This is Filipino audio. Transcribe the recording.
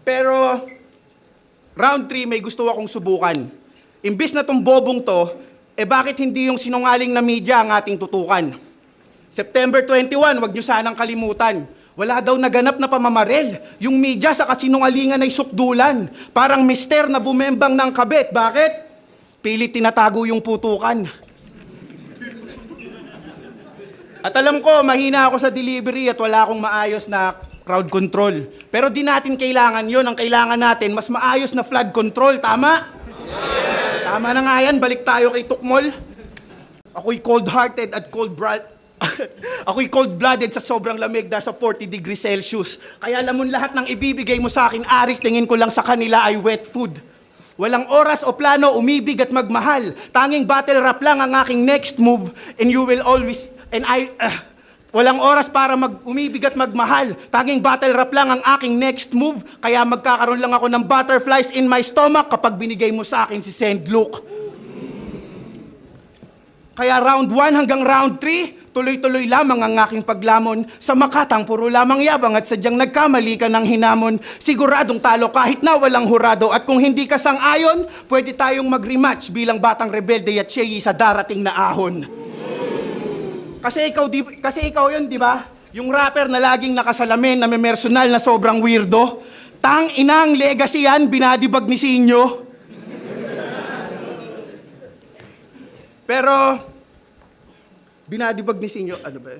Pero, round 3 may gusto akong subukan. Imbis na tong bobong to, bakit hindi yung sinungaling na media ang ating tutukan? September 21, wag nyo sanang kalimutan. Wala daw naganap na pamamaril. Yung media sa kasinungalingan ay sukdulan. Parang mister na bumembang ng kabit. Bakit? Pilit tinatago yung putukan. At alam ko, mahina ako sa delivery at wala akong maayos na crowd control. Pero di natin kailangan yon. Ang kailangan natin, mas maayos na flood control. Tama? Yeah. Tama na nga yan. Balik tayo kay Tukmol. Ako'y cold-hearted at Ako'y cold-blooded sa sobrang lamig na sa 40 degrees Celsius. Kaya alam mo lahat ng ibibigay mo sa akin, Arik, tingin ko lang sa kanila ay wet food. Walang oras o plano, umibig at magmahal. Tanging battle rap lang ang aking next move and you will always... Walang oras para umibig at magmahal. Tanging battle rap lang ang aking next move. Kaya magkakaroon lang ako ng butterflies in my stomach kapag binigay mo sa akin si Send Luke. Kaya round 1 hanggang round 3, tuloy-tuloy lamang ang aking paglamon. Sa Makatang, puro lamang yabang at sadyang nagkamali ka ng hinamon. Siguradong talo kahit na walang hurado. At kung hindi ka sang-ayon, pwede tayong mag-rematch bilang batang rebelde at siya sa darating na ahon. Kasi ikaw yun, di ba? Yung rapper na laging nakasalamin na may personal na sobrang weirdo. Tang inang legacy yan, binadibag ni Sinyo. Pero, binadibag ni Sinyo, ano ba?